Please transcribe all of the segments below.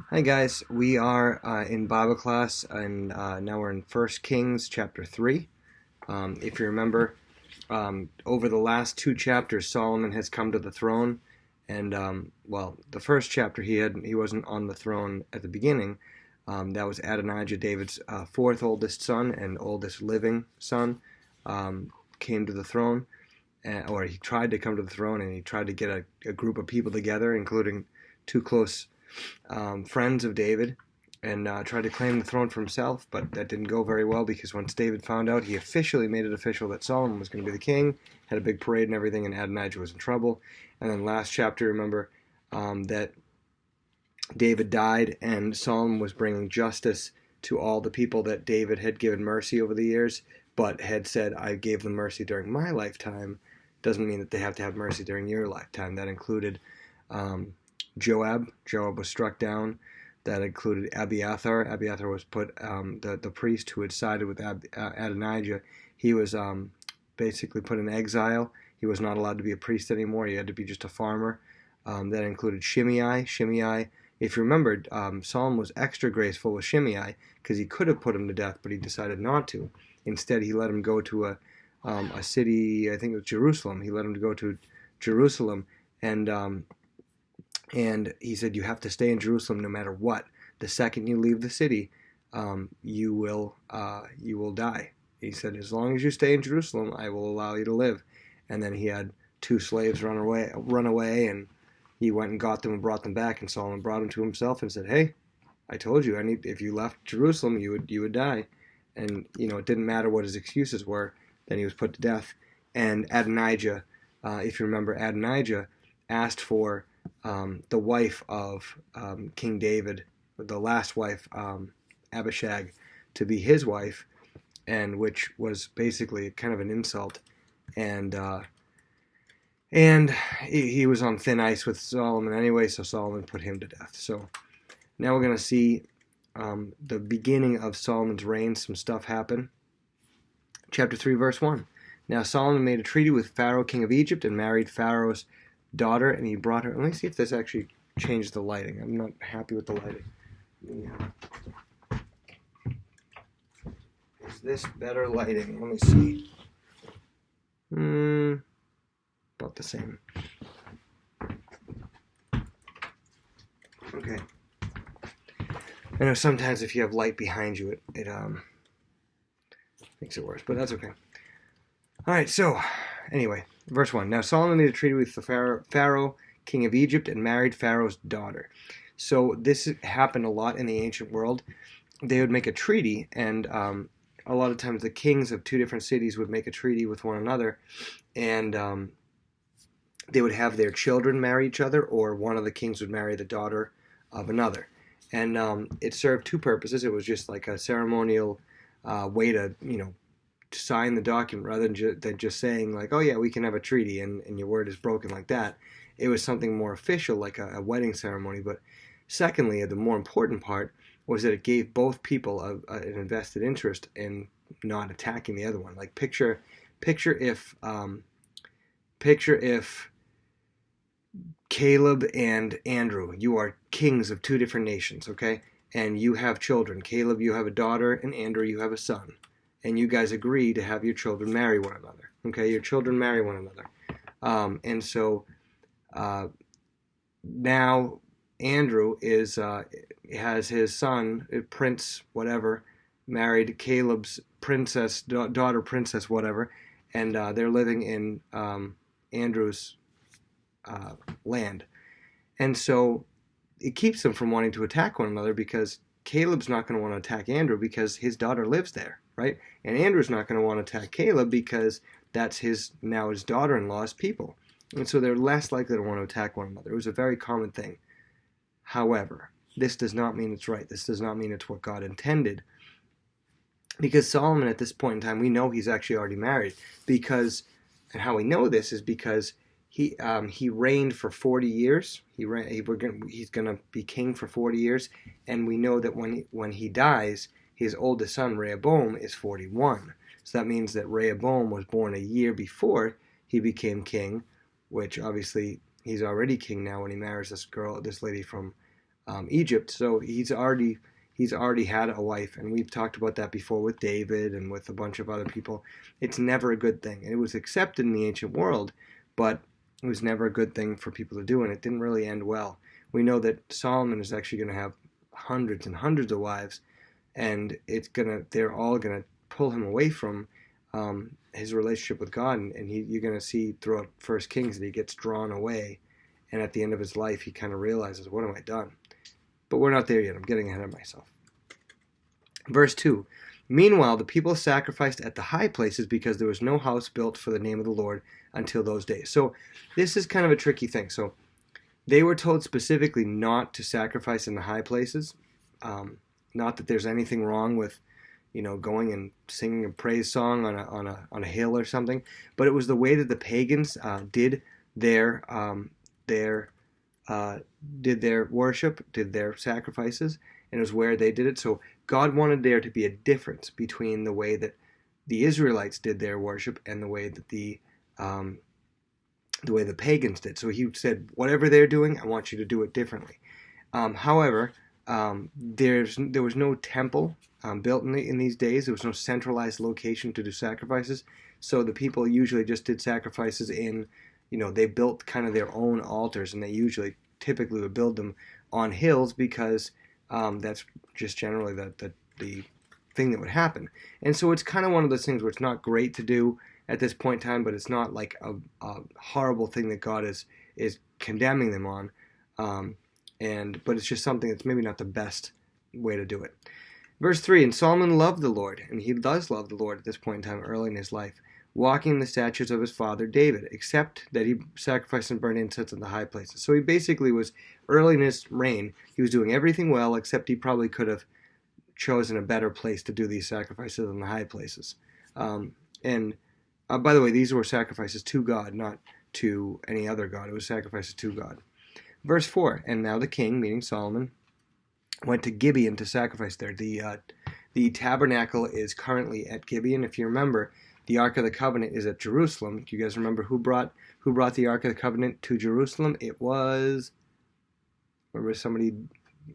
Hi guys, we are in Bible class and now we're in 1 Kings chapter 3. If you remember, over the last two chapters Solomon has come to the throne and the first chapter he wasn't on the throne at the beginning. That was Adonijah, David's fourth oldest son and oldest living son, came to the throne, or he tried to come to the throne, and he tried to get a group of people together, including two close friends of David, and tried to claim the throne for himself, but that didn't go very well because once David found out, he officially made it official that Solomon was going to be the king, had a big parade and everything, and Adonijah was in trouble. And then last chapter, remember that David died, and Solomon was bringing justice to all the people that David had given mercy over the years, but had said, I gave them mercy during my lifetime. Doesn't mean that they have to have mercy during your lifetime. That included Joab. Joab was struck down. That included Abiathar. Abiathar was put, the priest who had sided with Adonijah, he was basically put in exile. He was not allowed to be a priest anymore. He had to be just a farmer. That included Shimei. Shimei, if you remember, Solomon was extra graceful with Shimei because he could have put him to death, but he decided not to. Instead, he let him go to a city, I think it was Jerusalem. He let him go to Jerusalem, and he said, you have to stay in Jerusalem no matter what. The second you leave the city, you will die. He said, as long as you stay in Jerusalem, I will allow you to live. And then he had two slaves run away, and he went and got them and brought them back. And Solomon brought them to himself and said, hey, I told you, if you left Jerusalem, you would die. And it didn't matter what his excuses were. Then he was put to death. And Adonijah, if you remember, Adonijah asked for the wife of King David, the last wife, Abishag, to be his wife, and which was basically kind of an insult. And he was on thin ice with Solomon anyway, so Solomon put him to death. So now we're going to see the beginning of Solomon's reign. Some stuff happened. Chapter 3, verse 1. Now Solomon made a treaty with Pharaoh, king of Egypt, and married Pharaoh's daughter, and he brought her. Let me see if this actually changed the lighting. I'm not happy with the lighting. Yeah. Is this better lighting? Let me see. About the same. Okay. I know sometimes if you have light behind you, it makes it worse, but that's okay. All right, so anyway, verse 1. Now Solomon made a treaty with the Pharaoh, king of Egypt, and married Pharaoh's daughter. So this happened a lot in the ancient world. They would make a treaty, and a lot of times the kings of two different cities would make a treaty with one another, and they would have their children marry each other, or one of the kings would marry the daughter of another. And it served two purposes. It was just like a ceremonial way to, sign the document rather than just saying like, oh yeah, we can have a treaty and your word is broken like that. It was something more official, like a wedding ceremony. But secondly, the more important part was that it gave both people an invested interest in not attacking the other one. Like picture if Caleb and Andrew, you are kings of two different nations, okay? And you have children. Caleb, you have a daughter, and Andrew, you have a son. And you guys agree to have your children marry one another, okay? Your children marry one another. And so now Andrew has his son, Prince whatever, married Caleb's daughter, Princess whatever, and they're living in Andrew's land. And so it keeps them from wanting to attack one another because Caleb's not going to want to attack Andrew because his daughter lives there, right? And Andrew's not going to want to attack Caleb because that's his daughter-in-law's people. And so they're less likely to want to attack one another. It was a very common thing. However, this does not mean it's right. This does not mean it's what God intended. Because Solomon at this point in time, we know he's actually already married. And how we know this is because he reigned for 40 years. He's going to be king for 40 years. And we know that when he dies, his oldest son, Rehoboam, is 41. So that means that Rehoboam was born a year before he became king, which obviously he's already king now when he marries this lady from Egypt. So he's already had a wife, and we've talked about that before with David and with a bunch of other people. It's never a good thing. And it was accepted in the ancient world, but it was never a good thing for people to do, and it didn't really end well. We know that Solomon is actually going to have hundreds and hundreds of wives, and they're all gonna pull him away from his relationship with God, and you're gonna see throughout First Kings that he gets drawn away, and at the end of his life he kind of realizes, what have I done? But we're not there yet. I'm getting ahead of myself. Verse 2. Meanwhile, the people sacrificed at the high places because there was no house built for the name of the Lord until those days. So this is kind of a tricky thing. So they were told specifically not to sacrifice in the high places. Not that there's anything wrong with, going and singing a praise song on a hill or something, but it was the way that the pagans did their worship, did their sacrifices, and it was where they did it. So God wanted there to be a difference between the way that the Israelites did their worship and the way that the pagans did. So he said, whatever they're doing, I want you to do it differently. However, there was no temple built in these days. There was no centralized location to do sacrifices. So the people usually just did sacrifices in, they built kind of their own altars, and they typically would build them on hills because that's just generally the thing that would happen. And so it's kind of one of those things where it's not great to do at this point in time, but it's not like a horrible thing that God is condemning them on. But it's just something that's maybe not the best way to do it. Verse 3, and Solomon loved the Lord, and he does love the Lord at this point in time early in his life, walking in the statutes of his father David, except that he sacrificed and burned incense in the high places. So he basically was, early in his reign, he was doing everything well, except he probably could have chosen a better place to do these sacrifices in the high places. By the way, these were sacrifices to God, not to any other god. It was sacrifices to God. Verse 4, and now the king, meaning Solomon, went to Gibeon to sacrifice there. The tabernacle is currently at Gibeon. If you remember, the Ark of the Covenant is at Jerusalem. Do you guys remember who brought the Ark of the Covenant to Jerusalem? It was, remember, somebody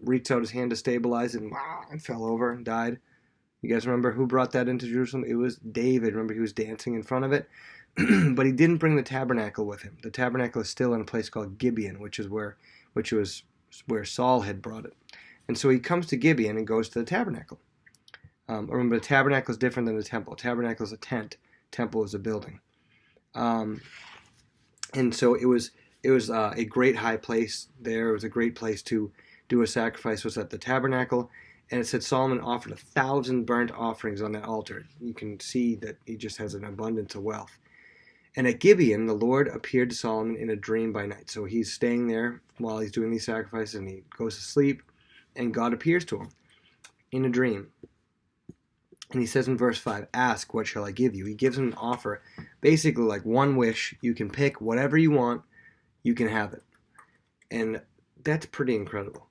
reached out his hand to stabilize it and fell over and died. You guys remember who brought that into Jerusalem? It was David. Remember, he was dancing in front of it? But he didn't bring the tabernacle with him. The tabernacle is still in a place called Gibeon, which was where Saul had brought it. And so he comes to Gibeon and goes to the tabernacle. Remember, the tabernacle is different than the temple. A tabernacle is a tent. Temple is a building. And so it was a great high place there. It was a great place to do a sacrifice. Was at the tabernacle. And it said Solomon offered 1,000 burnt offerings on that altar. You can see that he just has an abundance of wealth. And at Gibeon, the Lord appeared to Solomon in a dream by night. So he's staying there while he's doing these sacrifices, and he goes to sleep, and God appears to him in a dream. And he says in verse 5, ask, what shall I give you? He gives him an offer, basically like one wish. You can pick whatever you want, you can have it. And that's pretty incredible.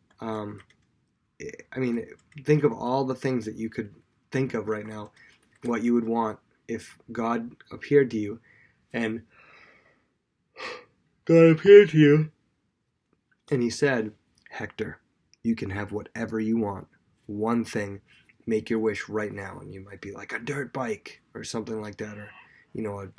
Think of all the things that you could think of right now, what you would want if God appeared to you. And God appeared to you, and he said, Hector, you can have whatever you want. One thing, make your wish right now. And you might be like a dirt bike or something like that, or a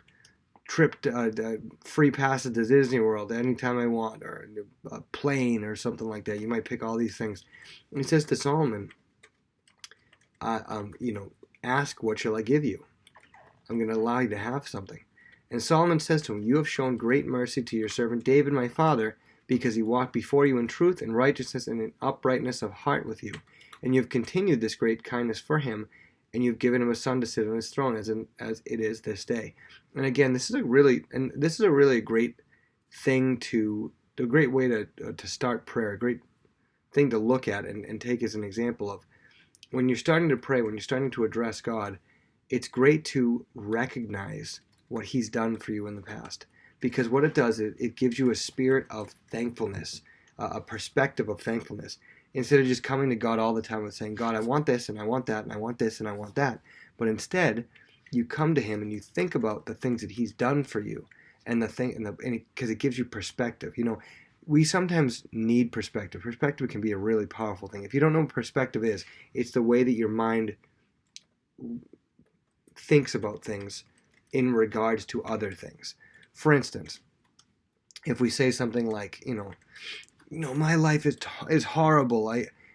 trip, a free passage to Disney World anytime I want, or a plane or something like that. You might pick all these things. And he says to Solomon, ask, what shall I give you? I'm going to allow you to have something. And Solomon says to him, you have shown great mercy to your servant David my father, because he walked before you in truth and righteousness and in uprightness of heart with you. And you have continued this great kindness for him, and you have given him a son to sit on his throne, as it is this day. And again, this is a really great thing a great way to start prayer, a great thing to look at and take as an example of when you're starting to pray, when you're starting to address God. It's great to recognize what he's done for you in the past, because what it does, it gives you a spirit of thankfulness, a perspective of thankfulness, instead of just coming to God all the time and saying, God, I want this and I want that and I want this and I want that. But instead, you come to him and you think about the things that he's done for you, and because it gives you perspective. we sometimes need perspective. Perspective can be a really powerful thing. If you don't know what perspective is, it's the way that your mind thinks about things in regards to other things. For instance, if we say something like, my life is horrible.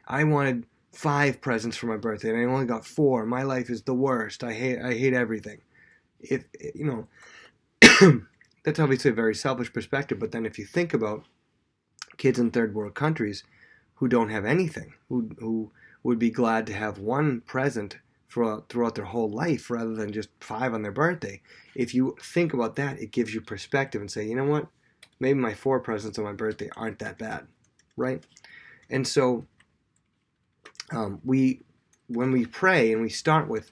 I wanted 5 presents for my birthday and I only got 4. My life is the worst. I hate everything. If that's obviously a very selfish perspective, but then if you think about kids in third world countries who don't have anything, who would be glad to have 1 present throughout their whole life rather than just 5 on their birthday. If you think about that, it gives you perspective and say, you know what? Maybe my 4 presents on my birthday aren't that bad, right? And so when we pray and we start with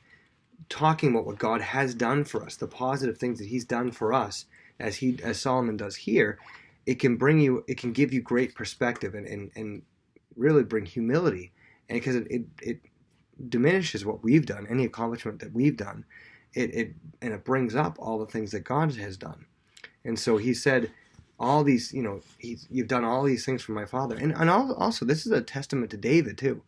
talking about what God has done for us, the positive things that He's done for us, as Solomon does here, it can give you great perspective and really bring humility, and because it diminishes what we've done, any accomplishment that we've done, it brings up all the things that God has done. And so he said, all these, you've done all these things for my father. And also, this is a testament to David too.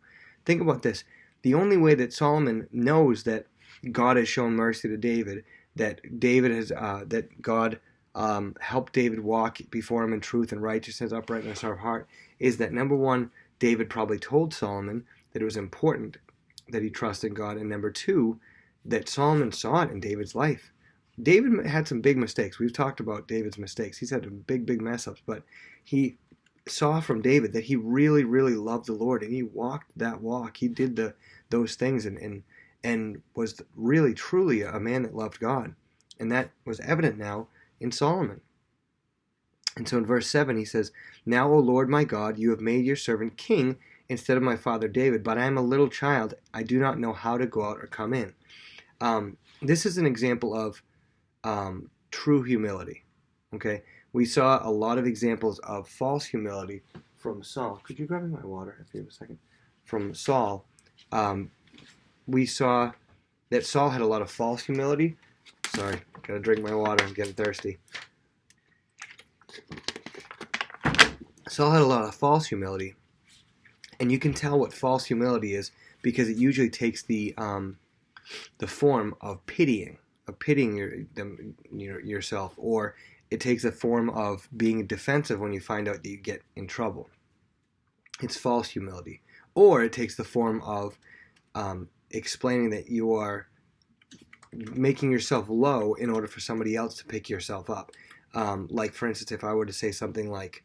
Think about this. The only way that Solomon knows that God has shown mercy to David, that God helped David walk before him in truth and righteousness, uprightness of heart, is that number one, David probably told Solomon that it was important that he trust in God, and number two, that Solomon saw it in David's life. David had some big mistakes. We've talked about David's mistakes. He's had some big mess ups, but he saw from David that he really, really loved the Lord, and he walked that walk. He did those things and was really, truly a man that loved God. And that was evident now in Solomon. And so in verse 7 he says, "Now, O Lord my God, you have made your servant king instead of my father David, but I am a little child. I do not know how to go out or come in." This is an example of true humility. Okay, we saw a lot of examples of false humility from Saul. Could you grab me my water if you have a second? From Saul, we saw that Saul had a lot of false humility. Sorry, gotta drink my water. I'm getting thirsty. Saul had a lot of false humility, and you can tell what false humility is because it usually takes the form of pitying yourself, or it takes the form of being defensive when you find out that you get in trouble. It's false humility. Or it takes the form of explaining that you are making yourself low in order for somebody else to pick yourself up. Like, for instance, if I were to say something like,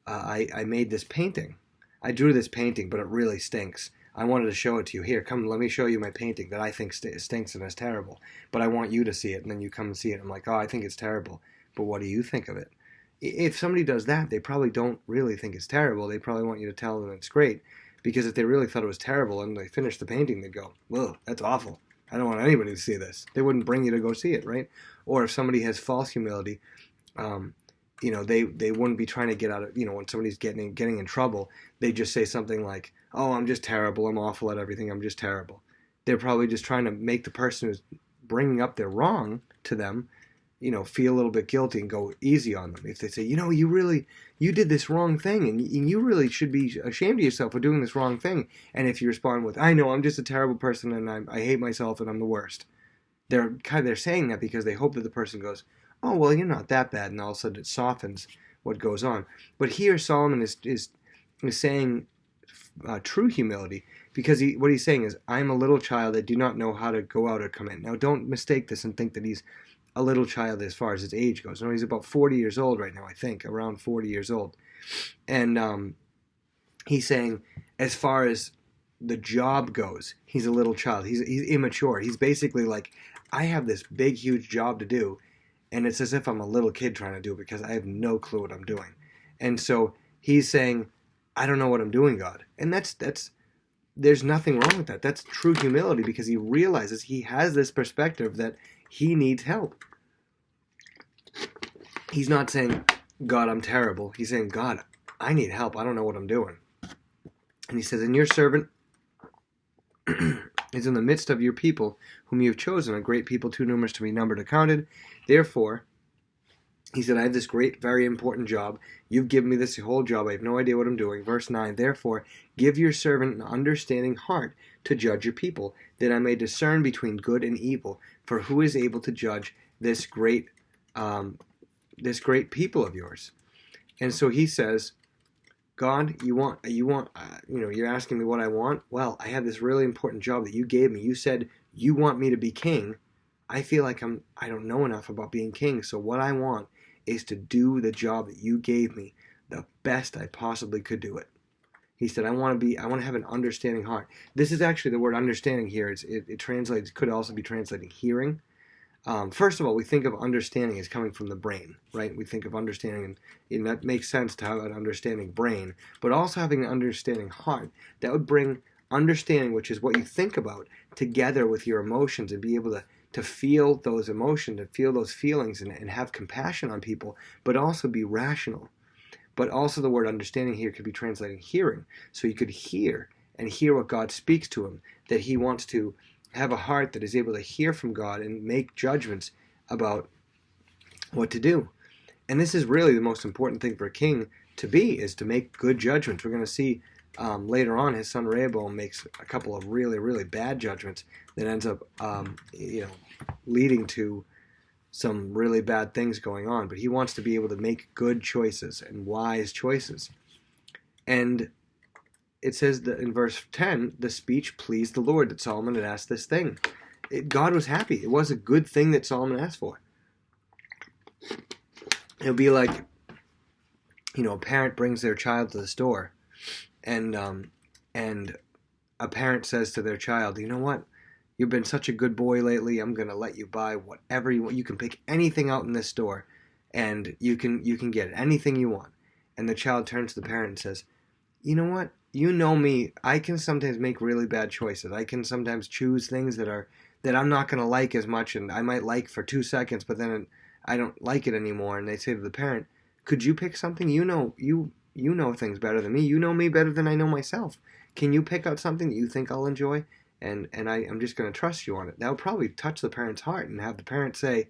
I made this painting. I drew this painting, but it really stinks. I wanted to show it to you. Here, come, let me show you my painting that I think stinks and is terrible. But I want you to see it, and then you come and see it. I'm like, oh, I think it's terrible. But what do you think of it? If somebody does that, they probably don't really think it's terrible. They probably want you to tell them it's great. Because if they really thought it was terrible and they finished the painting, they'd go, whoa, that's awful. I don't want anybody to see this. They wouldn't bring you to go see it, right? Or if somebody has false humility, they wouldn't be trying to get out of, when somebody's getting in trouble, they just say something like, oh, I'm just terrible, I'm awful at everything, I'm just terrible. They're probably just trying to make the person who's bringing up their wrong to them, feel a little bit guilty and go easy on them. If they say, you did this wrong thing, and you really should be ashamed of yourself for doing this wrong thing. And if you respond with, I know, I'm just a terrible person, and I hate myself, and I'm the worst. They're saying that because they hope that the person goes, oh, well, you're not that bad, and all of a sudden it softens what goes on. But here Solomon is saying true humility, because what he's saying is, I'm a little child, I do not know how to go out or come in. Now, don't mistake this and think that he's a little child as far as his age goes. No, he's about 40 years old right now, I think, around 40 years old. And he's saying, as far as the job goes, he's a little child. He's immature. He's basically like, I have this big, huge job to do, and it's as if I'm a little kid trying to do it because I have no clue what I'm doing. And so he's saying, I don't know what I'm doing, God. And that's there's nothing wrong with that. That's true humility, because he realizes he has this perspective that he needs help. He's not saying, God, I'm terrible. He's saying, God, I need help. I don't know what I'm doing. And he says, and your servant is in the midst of your people, whom you have chosen, a great people too numerous to be numbered or counted. Therefore, He said, I have this great, very important job. You've given me this whole job. I have no idea what I'm doing. Verse 9, therefore, give your servant an understanding heart to judge your people, that I may discern between good and evil. For who is able to judge this great people of yours? And so he says, God, you're asking me what I want. Well, I have this really important job that you gave me. You said you want me to be king. I feel like I don't know enough about being king. So what I want is to do the job that you gave me the best I possibly could do it. He said, I want to have an understanding heart. This is actually the word understanding here. It translates, could also be translating hearing. First of all, we think of understanding as coming from the brain, right? We think of understanding, and that makes sense to have an understanding brain, but also having an understanding heart. That would bring understanding, which is what you think about, together with your emotions and be able to feel those emotions and feel those feelings and have compassion on people, but also be rational. But also the word understanding here could be translating hearing. So you could hear and hear what God speaks to him, that he wants to have a heart that is able to hear from God and make judgments about what to do. And this is really the most important thing for a king to be, is to make good judgments. We're going to see later on his son Rehoboam makes a couple of really, really bad judgments that ends up leading to some really bad things going on. But he wants to be able to make good choices and wise choices. And it says that in verse 10, the speech pleased the Lord, that Solomon had asked this thing. God was happy. It was a good thing that Solomon asked for. It would be like, a parent brings their child to the store, and a parent says to their child, you know what? You've been such a good boy lately. I'm going to let you buy whatever you want. You can pick anything out in this store, and you can get anything you want. And the child turns to the parent and says, you know what? You know me. I can sometimes make really bad choices. I can sometimes choose things that I'm not going to like as much, and I might like for 2 seconds, but then I don't like it anymore. And they say to the parent, could you pick something? You know things better than me. You know me better than I know myself. Can you pick out something that you think I'll enjoy? And I'm just going to trust you on it. That would probably touch the parent's heart and have the parent say,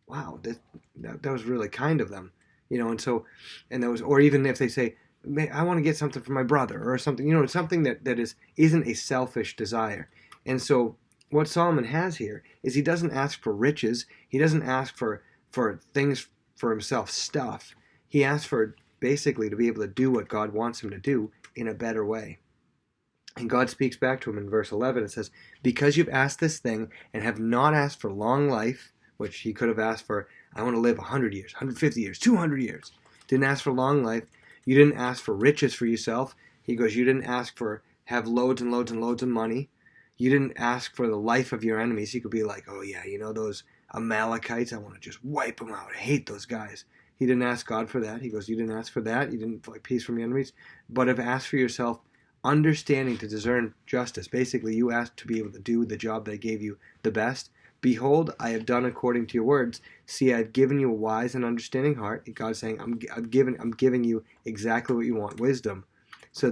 wow, that was really kind of them. Or even if they say, I want to get something for my brother or something, something that isn't a selfish desire. And so what Solomon has here is he doesn't ask for riches. He doesn't ask for things for himself, stuff. He asks for basically to be able to do what God wants him to do in a better way. And God speaks back to him in verse 11. It says, because you've asked this thing and have not asked for long life, which he could have asked for, I want to live 100 years, 150 years, 200 years. Didn't ask for long life. You didn't ask for riches for yourself. He goes, you didn't ask for have loads and loads and loads of money. You didn't ask for the life of your enemies. You could be like, oh yeah, those Amalekites, I want to just wipe them out. I hate those guys. He didn't ask God for that. He goes, you didn't ask for that. You didn't like peace from your enemies, but have asked for yourself understanding to discern justice. Basically, you asked to be able to do the job that I gave you the best. Behold, I have done according to your words. See, I've given you a wise and understanding heart. God's saying, I'm giving you exactly what you want, wisdom. So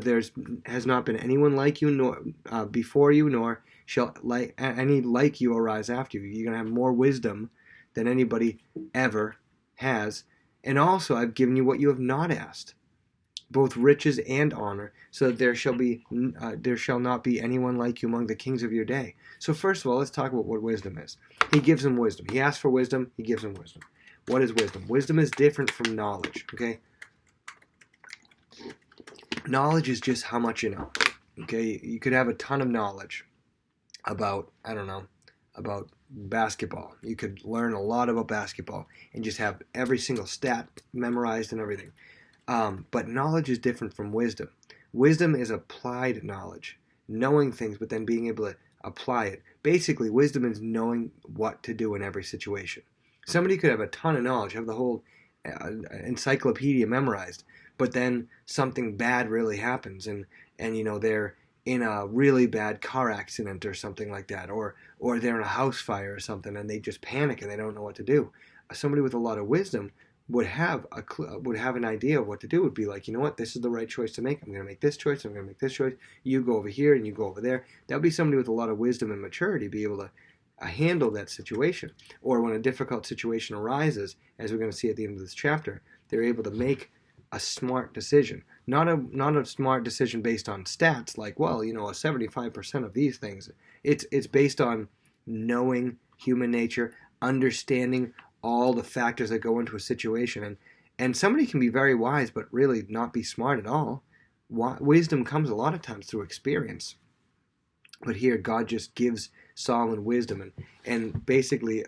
has not been anyone like you, nor before you, nor shall any like you arise after you. You're going to have more wisdom than anybody ever has. And also, I've given you what you have not asked, both riches and honor, so that there shall not be anyone like you among the kings of your day. So first of all, let's talk about what wisdom is. He gives him wisdom. He asks for wisdom. He gives him wisdom. What is wisdom? Wisdom is different from knowledge, okay? Knowledge is just how much you know, okay? You could have a ton of knowledge about, about basketball. You could learn a lot about basketball and just have every single stat memorized and everything. But knowledge is different from wisdom. Wisdom is applied knowledge, knowing things, but then being able to apply it. Basically, wisdom is knowing what to do in every situation. Somebody could have a ton of knowledge, have the whole encyclopedia memorized, but then something bad really happens, and they're in a really bad car accident or something like that, or they're in a house fire or something, and they just panic and they don't know what to do. Somebody with a lot of wisdom would have an idea of what to do. Would be like, you know what, this is the right choice to make. I'm going to make this choice. I'm going to make this choice. You go over here and you go over there. That would be somebody with a lot of wisdom and maturity, be able to handle that situation. Or when a difficult situation arises, as we're going to see at the end of this chapter, they're able to make a smart decision. Not a smart decision based on stats like, well, a 75% of these things. It's based on knowing human nature, understanding all the factors that go into a situation. And somebody can be very wise but really not be smart at all. Wisdom comes a lot of times through experience. But here God just gives Solomon wisdom and basically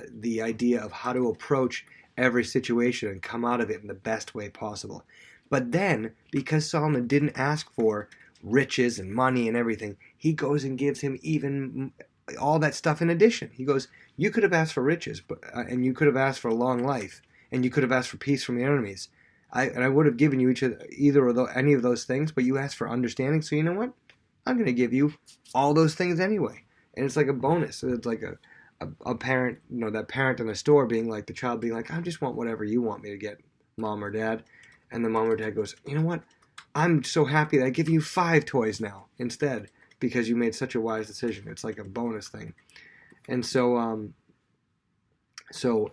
the idea of how to approach every situation and come out of it in the best way possible. But then, because Solomon didn't ask for riches and money and everything, he goes and gives him even all that stuff in addition. He goes, you could have asked for riches, and you could have asked for a long life, and you could have asked for peace from your enemies. I would have given you any of those things, but you asked for understanding, so you know what? I'm going to give you all those things anyway. And it's like a bonus. It's like a parent, that parent in a store being like, the child being like, I just want whatever you want me to get, mom or dad. And the mom or dad goes, you know what? I'm so happy that I give you 5 toys now instead because you made such a wise decision. It's like a bonus thing. And so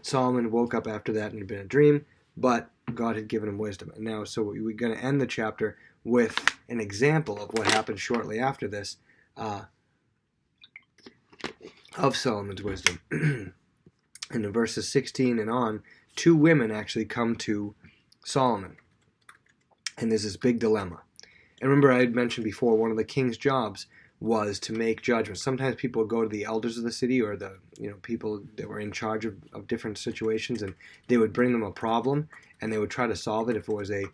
Solomon woke up after that and it had been a dream, but God had given him wisdom. And now, so we're going to end the chapter with an example of what happened shortly after this of Solomon's wisdom. And in verses 16 and on, 2 women actually come to Solomon. And there's this big dilemma. And remember, I had mentioned before, one of the king's jobs was to make judgments. Sometimes people would go to the elders of the city or the people that were in charge of different situations, and they would bring them a problem, and they would try to solve it. If it was a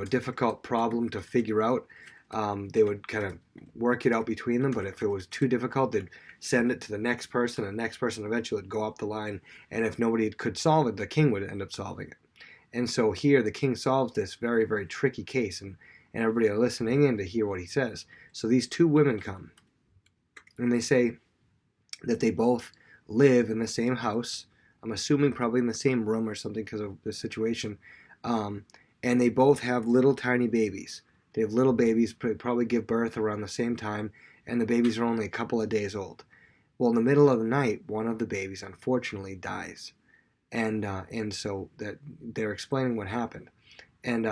difficult problem to figure out, they would kind of work it out between them. But if it was too difficult, they'd send it to the next person. The next person eventually would go up the line, and if nobody could solve it, the king would end up solving it. And so here the king solves this very, very tricky case, and everybody are listening in to hear what he says. So these 2 women come, and they say that they both live in the same house. I'm assuming probably in the same room or something because of the situation. And they both have little tiny babies. They have little babies, probably give birth around the same time, and the babies are only a couple of days old. Well, in the middle of the night, one of the babies unfortunately dies. And so that they're explaining what happened. And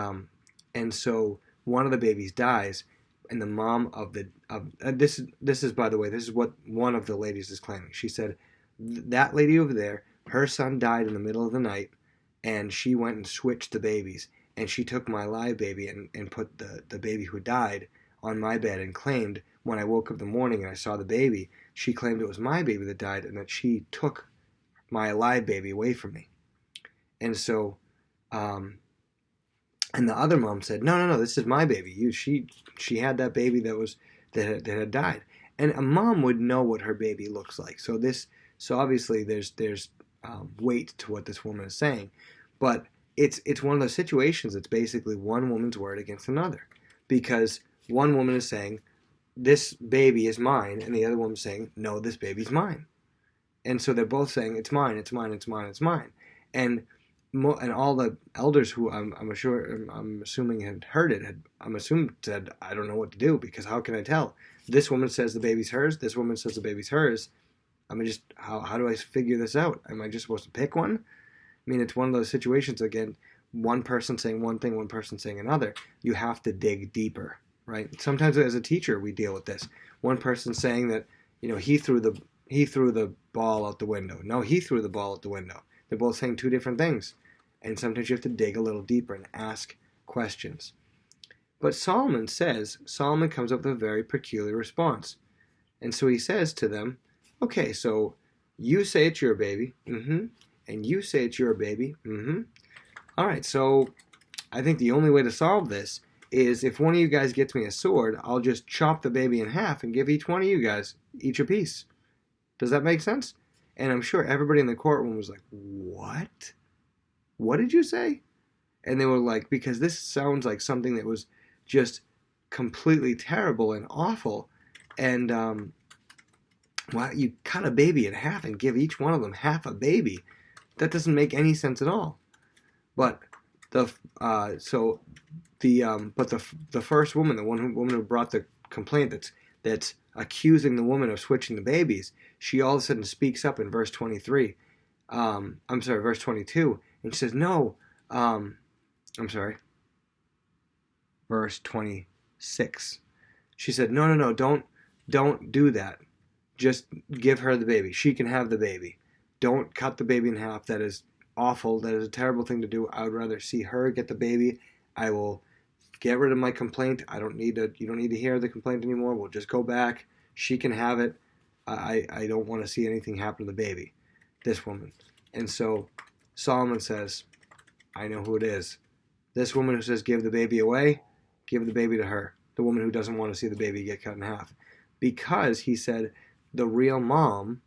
so one of the babies dies, and the mom of this is by the way, this is what one of the ladies is claiming. She said, that lady over there, her son died in the middle of the night, and she went and switched the babies, and she took my live baby and put the baby who died on my bed, and claimed when I woke up in the morning and I saw the baby, she claimed it was my baby that died, and that she took my alive baby away from me. And so and the other mom said, no, this is my baby. She had that baby that had died. And a mom would know what her baby looks like. So obviously there's weight to what this woman is saying. But it's one of those situations that's basically one woman's word against another. Because one woman is saying, this baby is mine, and the other woman's saying, no, this baby's mine. And so they're both saying, it's mine, it's mine, it's mine, it's mine. And all the elders who I'm assuming had heard it, said, I don't know what to do, because how can I tell? This woman says the baby's hers, this woman says the baby's hers. How do I figure this out? Am I just supposed to pick one? I mean, it's one of those situations, again, one person saying one thing, one person saying another. You have to dig deeper, right? Sometimes as a teacher, we deal with this. One person saying that, he threw the ball out the window. No, he threw the ball out the window. They're both saying 2 different things. And sometimes you have to dig a little deeper and ask questions. But Solomon comes up with a very peculiar response. And so he says to them, okay, so you say it's your baby. Mm-hmm. And you say it's your baby. Mm-hmm. All right, so I think the only way to solve this is if one of you guys gets me a sword, I'll just chop the baby in half and give each one of you guys each a piece. Does that make sense? And I'm sure everybody in the courtroom was like, what? What did you say? And they were like, because this sounds like something that was just completely terrible and awful. And, wow, you cut a baby in half and give each one of them half a baby. That doesn't make any sense at all. But the first woman, the woman who brought the complaint that's accusing the woman of switching the babies, she all of a sudden speaks up in verse 23. Verse 22, and she says, no, verse 26. She said, no, don't do that. Just give her the baby. She can have the baby. Don't cut the baby in half. That is awful. That is a terrible thing to do. I would rather see her get the baby. I will get rid of my complaint. You don't need to hear the complaint anymore. We'll just go back. She can have it. I don't want to see anything happen to the baby. This woman. And so Solomon says, I know who it is. This woman who says give the baby away, give the baby to her. The woman who doesn't want to see the baby get cut in half. Because he said the real mom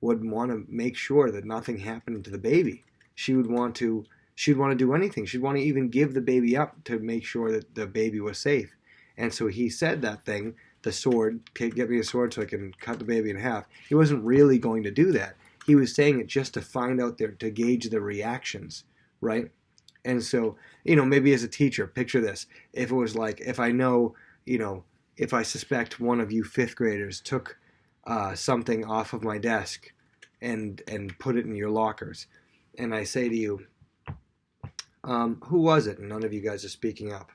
would want to make sure that nothing happened to the baby. She'd want to do anything. She'd want to even give the baby up to make sure that the baby was safe. And so he said that thing, the sword, get me a sword so I can cut the baby in half. He wasn't really going to do that. He was saying it just to find out there, to gauge the reactions, right? And so, maybe as a teacher, picture this. If it was like, if I know, if I suspect one of you fifth graders took something off of my desk and put it in your lockers, and I say to you, who was it? And none of you guys are speaking up.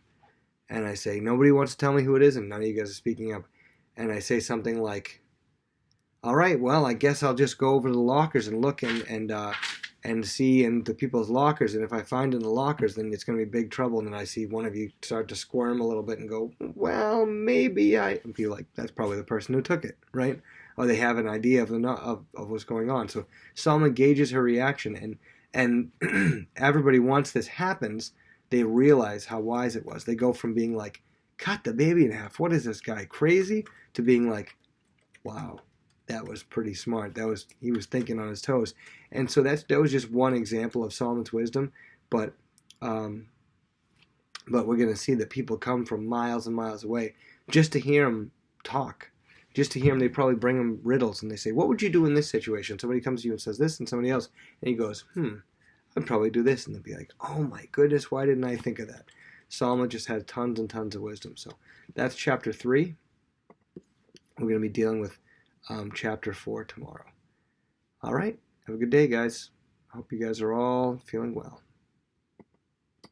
And I say, nobody wants to tell me who it is, and none of you guys are speaking up. And I say something like, all right, well, I guess I'll just go over to the lockers and look and see in the people's lockers. And if I find in the lockers, then it's going to be big trouble. And then I see one of you start to squirm a little bit and go, well, maybe I feel like that's probably the person who took it, right? Or they have an idea of what's going on. So Solomon gauges her reaction, and everybody, once this happens, they realize how wise it was. They go from being like, cut the baby in half, what is this guy, crazy? To being like, wow, that was pretty smart. He was thinking on his toes. And so that was just one example of Solomon's wisdom. But we're going to see that people come from miles and miles away just to hear him talk. Just to hear him, they probably bring him riddles, and they say, what would you do in this situation? Somebody comes to you and says this, and somebody else, and he goes, I'd probably do this. And they'll be like, oh my goodness, why didn't I think of that? Solomon just had tons and tons of wisdom. So that's chapter 3. We're going to be dealing with chapter 4 tomorrow. All right. Have a good day, guys. I hope you guys are all feeling well.